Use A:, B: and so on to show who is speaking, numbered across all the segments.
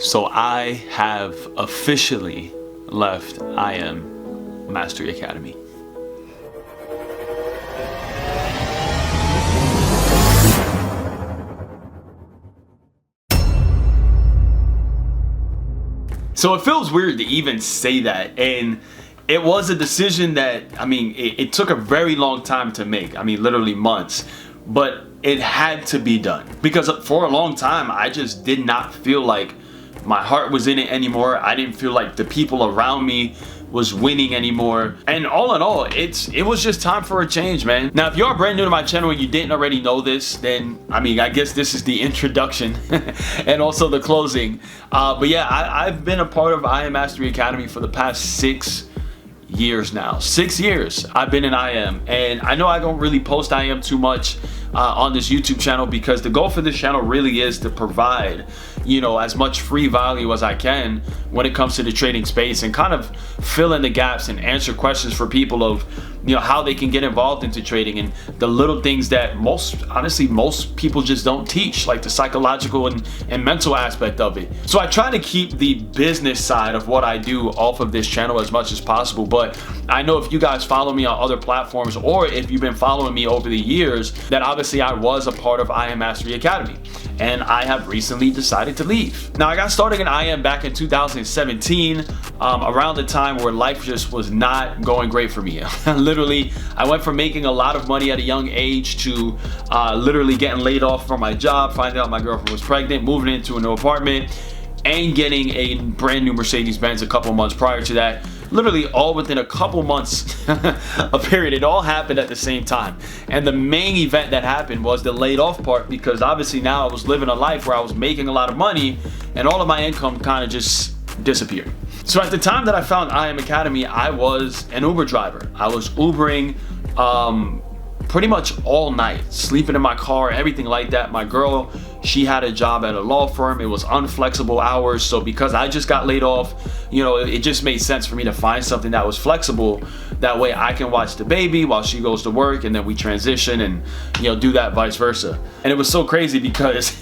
A: So I have officially left IM Mastery Academy. So it feels weird to even say that, and it was a decision that, I mean, it took a very long time to make. I mean, literally months, but it had to be done because for a long time I just did not feel like my heart was in it anymore. I didn't feel like the people around me was winning anymore. And all in all, it was just time for a change, man. Now, if you are brand new to my channel and you didn't already know this, then I mean, I guess this is the introduction and also the closing. But yeah, I've been a part of IM Mastery Academy for the past 6 years now. 6 years I've been in IM, and I know I don't really post IM too much on this YouTube channel because the goal for this channel really is to provide, you know, as much free value as I can when it comes to the trading space and kind of fill in the gaps and answer questions for people of, you know, how they can get involved into trading and the little things that honestly most people just don't teach, like the psychological and mental aspect of it. So I try to keep the business side of what I do off of this channel as much as possible, but I know if you guys follow me on other platforms or if you've been following me over the years, that obviously I was a part of IM Mastery Academy, and I have recently decided to leave. Now, I got started in IM back in 2017, around the time where life just was not going great for me. Literally, I went from making a lot of money at a young age to literally getting laid off from my job, finding out my girlfriend was pregnant, moving into a new apartment, and getting a brand new Mercedes-Benz a couple months prior to that. Literally all within a couple months a period. It all happened at the same time. And the main event that happened was the laid off part, because obviously now I was living a life where I was making a lot of money and all of my income kind of just disappeared. So at the time that I found IM Academy, I was an Uber driver. I was Ubering pretty much all night, sleeping in my car, everything like that. My girl, she had a job at a law firm. It was unflexible hours. So because I just got laid off, you know, it just made sense for me to find something that was flexible. That way I can watch the baby while she goes to work, and then we transition and, you know, do that vice versa. And it was so crazy because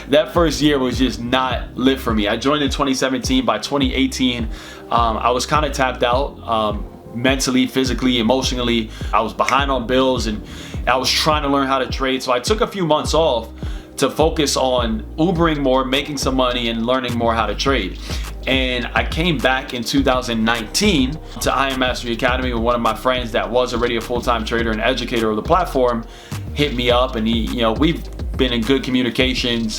A: that first year was just not lit for me. I joined in 2017. By 2018, I was kind of tapped out. Mentally, physically, emotionally. I was behind on bills and I was trying to learn how to trade. So I took a few months off to focus on Ubering more, making some money, and learning more how to trade. And I came back in 2019 to IM Mastery Academy with one of my friends that was already a full-time trader and educator of the platform. Hit me up, and he, you know, we've been in good communications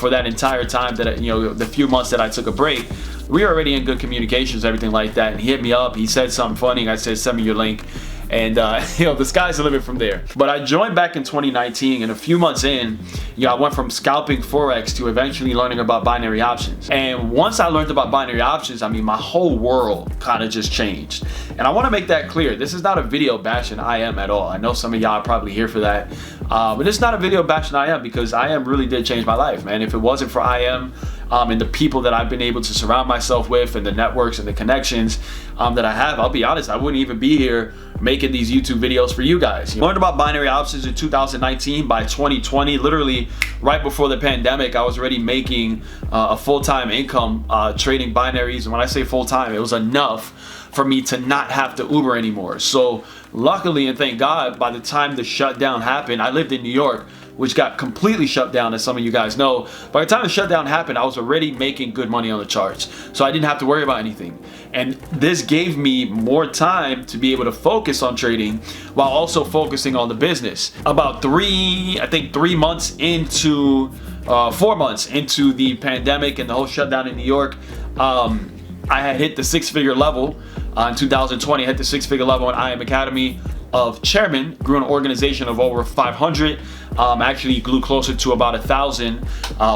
A: for that entire time that, you know, the few months that I took a break. We were already in good communications, everything like that. And he hit me up, he said something funny. I said, send me your link. And you know, the sky's the limit from there. But I joined back in 2019, and a few months in, you know, I went from scalping Forex to eventually learning about binary options. And once I learned about binary options, I mean, my whole world kind of just changed. And I want to make that clear. This is not a video bashing IM at all. I know some of y'all are probably here for that. But it's not a video bashing IM, because IM really did change my life, man. If it wasn't for IM, and the people that I've been able to surround myself with, and the networks and the connections that I have, I'll be honest, I wouldn't even be here making these YouTube videos for you guys. I learned about binary options in 2019. By 2020, literally right before the pandemic, I was already making a full-time income trading binaries. And when I say full-time, it was enough for me to not have to Uber anymore. So luckily, and thank God, by the time the shutdown happened, I lived in New York, which got completely shut down, as some of you guys know. By the time the shutdown happened, I was already making good money on the charts. So I didn't have to worry about anything. And this gave me more time to be able to focus on trading while also focusing on the business. About 3 months into, 4 months into the pandemic and the whole shutdown in New York, I had hit the 6-figure level. In 2020, I hit the 6-figure level in IM Academy of chairman, grew an organization of over 500, actually grew closer to about 1,000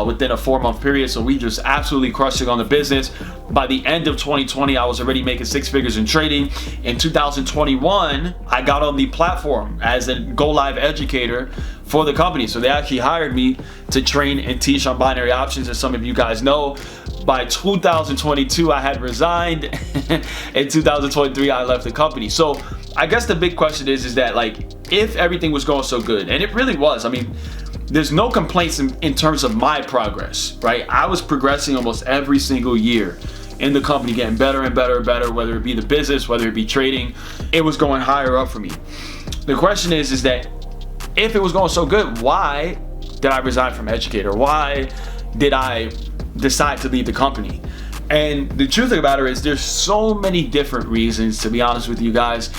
A: within a 4-month period. So we just absolutely crushed it on the business. By the end of 2020, I was already making 6 figures in trading. In 2021, I got on the platform as a go live educator for the company. So they actually hired me to train and teach on binary options. As some of you guys know, by 2022, I had resigned. In 2023, I left the company. So I guess the big question is that, like, if everything was going so good, and it really was, I mean, there's no complaints in terms of my progress, right? I was progressing almost every single year in the company, getting better and better and better, whether it be the business, whether it be trading, it was going higher up for me. The question is that if it was going so good, why did I resign from Educator? Why did I decide to leave the company? And the truth about it is there's so many different reasons, to be honest with you guys.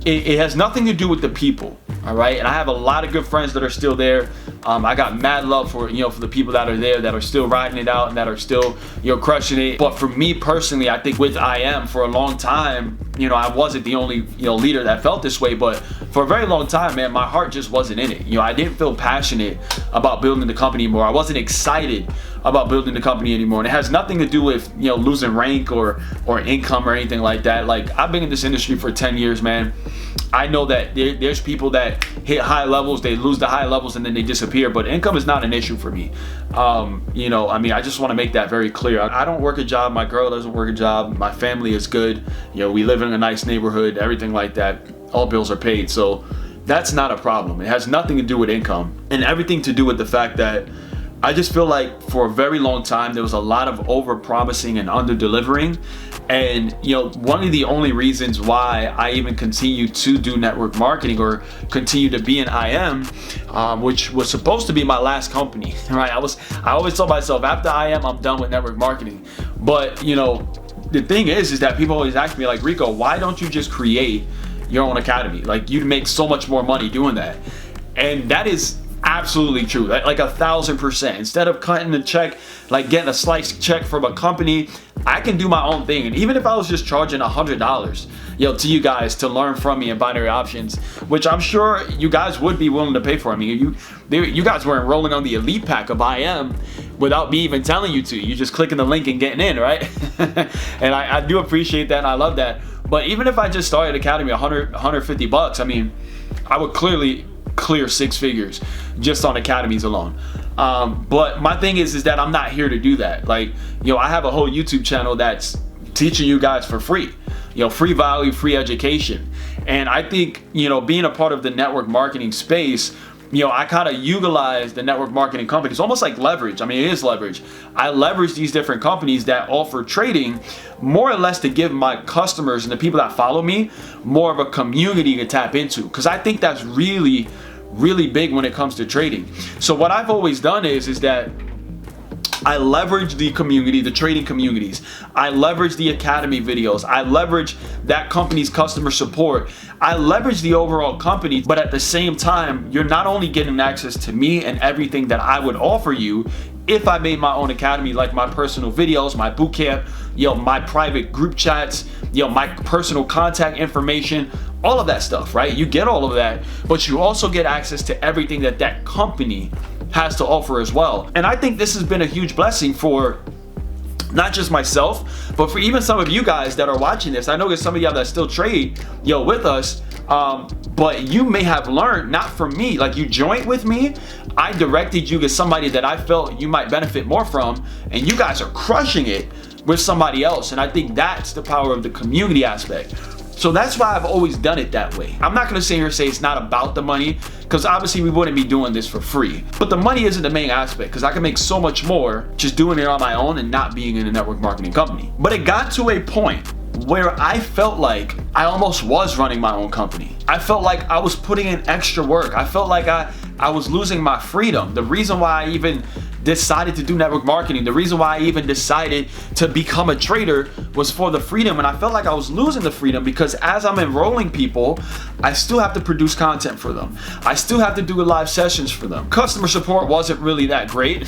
A: It has nothing to do with the people, all right? And I have a lot of good friends that are still there. I got mad love for, for the people that are there, that are still riding it out and that are still, crushing it. But for me personally, I think with IM for a long time, I wasn't the only, leader that felt this way, but for a very long time, man, my heart just wasn't in it. I didn't feel passionate about building the company anymore. I wasn't excited about building the company anymore. And it has nothing to do with, losing rank or income or anything like that. Like, I've been in this industry for 10 years, man. I know that there's people that hit high levels, they lose the high levels and then they disappear, but income is not an issue for me. I just want to make that very clear. I don't work a job, my girl doesn't work a job, my family is good, we live in a nice neighborhood, everything like that, all bills are paid, so that's not a problem. It has nothing to do with income and everything to do with the fact that I just feel like for a very long time there was a lot of over promising and under delivering. And one of the only reasons why I even continue to do network marketing or continue to be in IM, which was supposed to be my last company, right? I always told myself after IM I'm done with network marketing. But the thing is that people always ask me, like, Rico, why don't you just create your own academy? Like, you'd make so much more money doing that. And that is absolutely true, like 1000%. Instead of cutting the check, like getting a sliced check from a company, I can do my own thing. And even if I was just charging $100, to you guys to learn from me in binary options, which I'm sure you guys would be willing to pay for. I mean, you guys were enrolling on the elite pack of IM without me even telling you to. You just clicking the link and getting in, right? And I do appreciate that and I love that. But even if I just started Academy $150, I mean, I would clearly clear 6 figures just on academies alone. But my thing is that I'm not here to do that. Like, I have a whole YouTube channel that's teaching you guys for free, free value, free education. And I think, being a part of the network marketing space, I kind of utilize the network marketing companies, almost like leverage. I mean, it is leverage. I leverage these different companies that offer trading more or less to give my customers and the people that follow me more of a community to tap into. Because I think that's really, really big when it comes to trading. So what I've always done is that I leverage the community, the trading communities. I leverage the academy videos. I leverage that company's customer support. I leverage the overall company, but at the same time, you're not only getting access to me and everything that I would offer you if I made my own academy, like my personal videos, my boot camp, my private group chats, my personal contact information, all of that stuff, right? You get all of that, but you also get access to everything that that company has to offer as well. And I think this has been a huge blessing for not just myself, but for even some of you guys that are watching this. I know there's some of y'all that still trade, with us, but you may have learned not from me. Like, you joined with me, I directed you to somebody that I felt you might benefit more from, and you guys are crushing it with somebody else. And I think that's the power of the community aspect. So that's why I've always done it that way. I'm not gonna sit here and say it's not about the money, because obviously we wouldn't be doing this for free. But the money isn't the main aspect, because I can make so much more just doing it on my own and not being in a network marketing company. But it got to a point where I felt like I almost was running my own company. I felt like I was putting in extra work. I felt like I was losing my freedom. The reason why I even decided to do network marketing, the reason why I even decided to become a trader was for the freedom. And I felt like I was losing the freedom because as I'm enrolling people, I still have to produce content for them. I still have to do live sessions for them. Customer support wasn't really that great.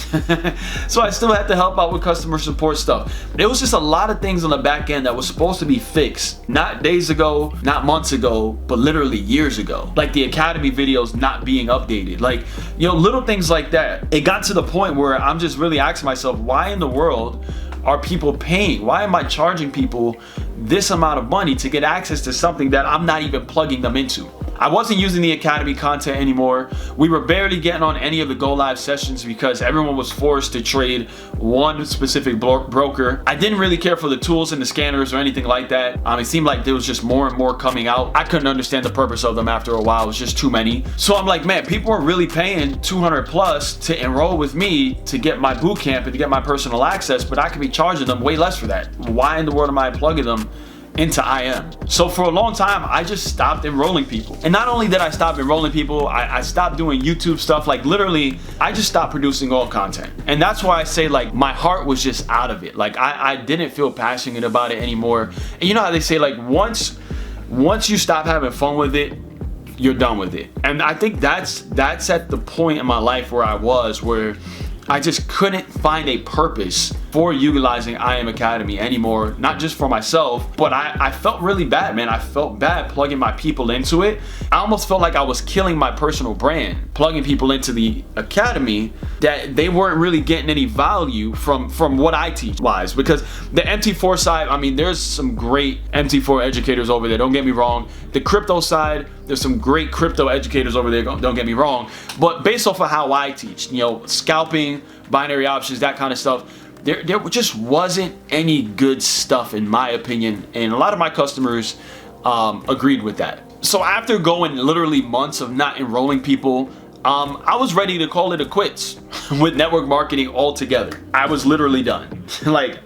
A: So I still had to help out with customer support stuff. There was just a lot of things on the back end that was supposed to be fixed, not days ago, not months ago, but literally years ago. Like the academy videos not being updated, like, little things like that. It got to the point where I'm just really asking myself, why in the world are people paying? Why am I charging people this amount of money to get access to something that I'm not even plugging them into? I wasn't using the Academy content anymore. We were barely getting on any of the Go Live sessions because everyone was forced to trade one specific broker. I didn't really care for the tools and the scanners or anything like that. It seemed like there was just more and more coming out. I couldn't understand the purpose of them after a while. It was just too many. So I'm like, man, people are really paying 200 plus to enroll with me to get my boot camp and to get my personal access, but I could be charging them way less for that. Why in the world am I plugging them into IM? So for a long time, I just stopped enrolling people. And not only did I stop enrolling people, I stopped doing YouTube stuff. Like literally, I just stopped producing all content. And that's why I say like my heart was just out of it. Like I didn't feel passionate about it anymore. And you know how they say like once you stop having fun with it, you're done with it. And I think that's at the point in my life where I was, where I just couldn't find a purpose for utilizing IM Academy anymore, not just for myself, but I felt really bad, man. I felt bad plugging my people into it. I almost felt like I was killing my personal brand, plugging people into the Academy that they weren't really getting any value from what I teach wise. Because the MT4 side, I mean, there's some great MT4 educators over there, don't get me wrong. The crypto side, there's some great crypto educators over there, don't get me wrong. But based off of how I teach, you know, scalping, binary options, that kind of stuff, there just wasn't any good stuff in my opinion, and a lot of my customers agreed with that. So after going literally months of not enrolling people, I was ready to call it a quits with network marketing altogether. I was literally done. Like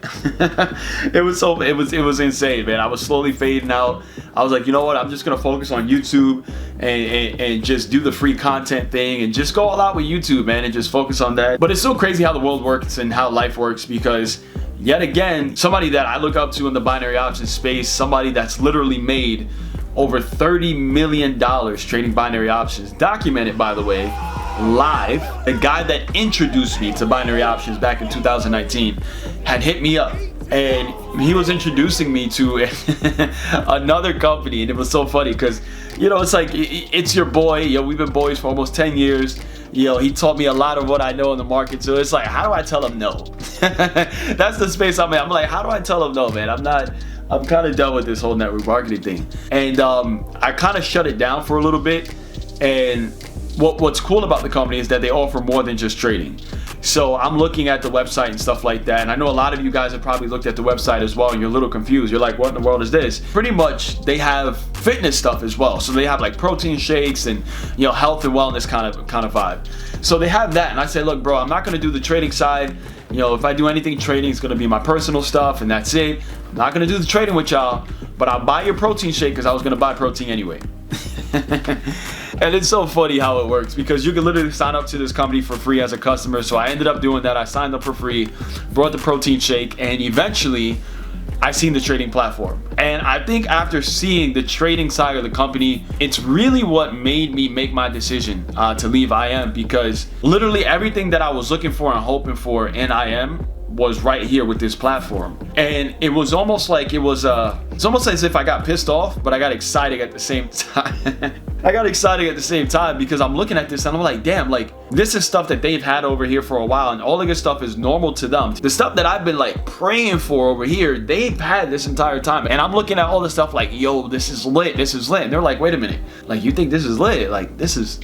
A: it was insane, man. I was slowly fading out. I was like, you know what? I'm just gonna focus on YouTube and just do the free content thing and just go all out with YouTube, man, and just focus on that. But it's so crazy how the world works and how life works, because yet again, somebody that I look up to in the binary options space, somebody that's literally made over $30 million trading binary options, documented by the way, live. The guy that introduced me to binary options back in 2019 had hit me up, and he was introducing me to another company. And it was so funny because, you know, it's like, it's your boy, yo, we've been boys for almost 10 years. Yo, he taught me a lot of what I know in the market. So it's like, how do I tell him no? That's the space I'm in. I'm like, how do I tell him no, man? I'm kind of done with this whole network marketing thing. And I kind of shut it down for a little bit. And what's cool about the company is that they offer more than just trading. So I'm looking at the website and stuff like that. And I know a lot of you guys have probably looked at the website as well, and you're a little confused. You're like, what in the world is this? Pretty much they have fitness stuff as well. So they have like protein shakes and, you know, health and wellness kind of vibe. So they have that. And I say, look, bro, I'm not going to do the trading side. You know, if I do anything trading, it's going to be my personal stuff and that's it. I'm not going to do the trading with y'all, but I'll buy your protein shake because I was going to buy protein anyway. And it's so funny how it works, because you can literally sign up to this company for free as a customer. So I ended up doing that. I signed up for free, brought the protein shake, and eventually I seen the trading platform. And I think after seeing the trading side of the company, it's really what made me make my decision to leave IM, because literally everything that I was looking for and hoping for in IM was right here with this platform. And it was almost like it's almost as if I got pissed off, but I got excited at the same time. I got excited at the same time because I'm looking at this and I'm like, damn, like this is stuff that they've had over here for a while, and all the good stuff is normal to them. The stuff that I've been like praying for over here, they've had this entire time. And I'm looking at all this stuff like, yo, this is lit, this is lit. And they're like, wait a minute, like you think this is lit? Like this is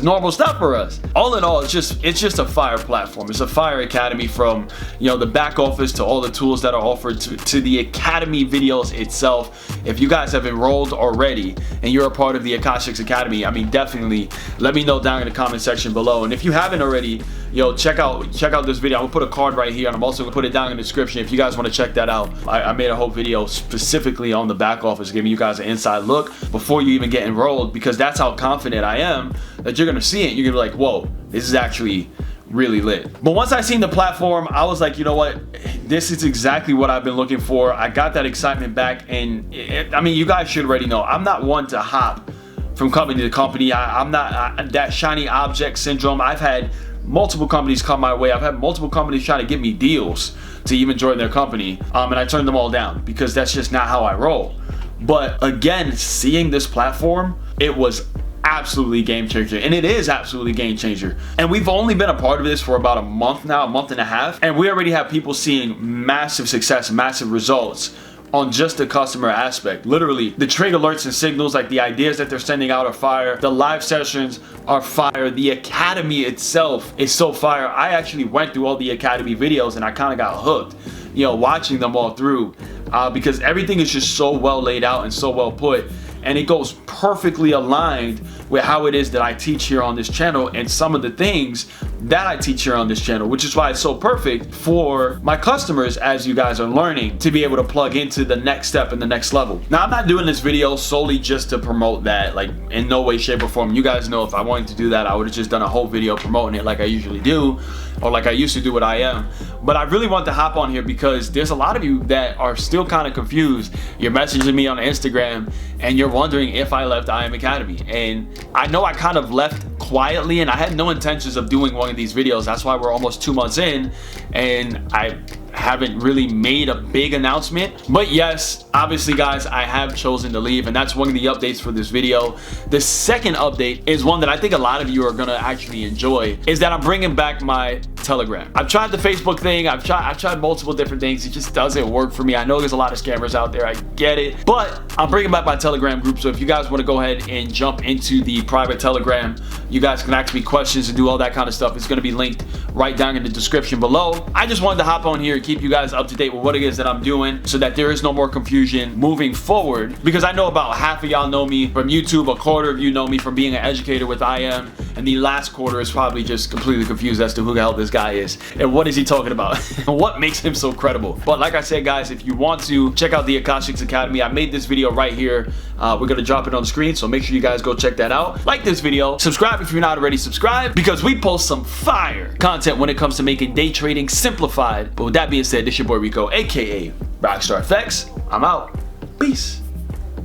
A: normal stuff for us. All in all, it's just a fire platform. It's a fire academy, from, you know, the back office to all the tools that are offered to the academy videos itself. If you guys have enrolled already and you're a part of the AKASHX Academy, I mean, definitely let me know down in the comment section below. And if you haven't already, yo, check out this video. I'm gonna put a card right here, and I'm also gonna put it down in the description if you guys want to check that out. I made a whole video specifically on the back office, giving you guys an inside look before you even get enrolled, because that's how confident I am that you're gonna see it. You're gonna be like, whoa, this is actually really lit. But once I seen the platform, I was like, you know what, this is exactly what I've been looking for. I got that excitement back. And I mean, you guys should already know, I'm not one to hop from company to company. I'm not that shiny object syndrome. I've had multiple companies come my way. I've had multiple companies trying to give me deals to even join their company, and I turned them all down because that's just not how I roll. But again, seeing this platform, it was absolutely game changer, and it is absolutely game changer. And we've only been a part of this for about a month now, a month and a half, and we already have people seeing massive success, massive results on just the customer aspect. Literally, the trade alerts and signals, like the ideas that they're sending out are fire. The live sessions are fire. The academy itself is so fire. I actually went through all the academy videos and I kind of got hooked, you know, watching them all through, because everything is just so well laid out and so well put, and it goes perfectly aligned with how it is that I teach here on this channel and some of the things that I teach here on this channel, which is why it's so perfect for my customers as you guys are learning to be able to plug into the next step and the next level. Now, I'm not doing this video solely just to promote that, like in no way, shape, or form. You guys know if I wanted to do that, I would have just done a whole video promoting it like I usually do, or like I used to do with IM. But I really want to hop on here because there's a lot of you that are still kind of confused. You're messaging me on Instagram and you're wondering if I left IM Academy. And I know I kind of left quietly and I had no intentions of doing one of these videos. That's why we're almost 2 months in and I haven't really made a big announcement. But yes, obviously guys, I have chosen to leave, and that's one of the updates for this video. The second update is one that I think a lot of you are gonna actually enjoy, is that I'm bringing back my Telegram. I've tried the Facebook thing, I've tried multiple different things. It just doesn't work for me. I know there's a lot of scammers out there, I get it, but I'm bringing back my Telegram group. So if you guys want to go ahead and jump into the private Telegram, you guys can ask me questions and do all that kind of stuff. It's going to be linked right down in the description below. I just wanted to hop on here and keep you guys up to date with what it is that I'm doing so that there is no more confusion moving forward, because I know about half of y'all know me from YouTube, a quarter of you know me from being an educator with IM, and the last quarter is probably just completely confused as to who the hell this guy is and what is he talking about and what makes him so credible. But like I said guys, if you want to check out the AKASHX Academy, I made this video right here. We're gonna drop it on the screen, so make sure you guys go check that out. Like this video, subscribe if you're not already subscribed, because we post some fire content when it comes to making day trading simplified. But with that being said, this your boy Rico, aka RockStarrFX. I'm out. Peace.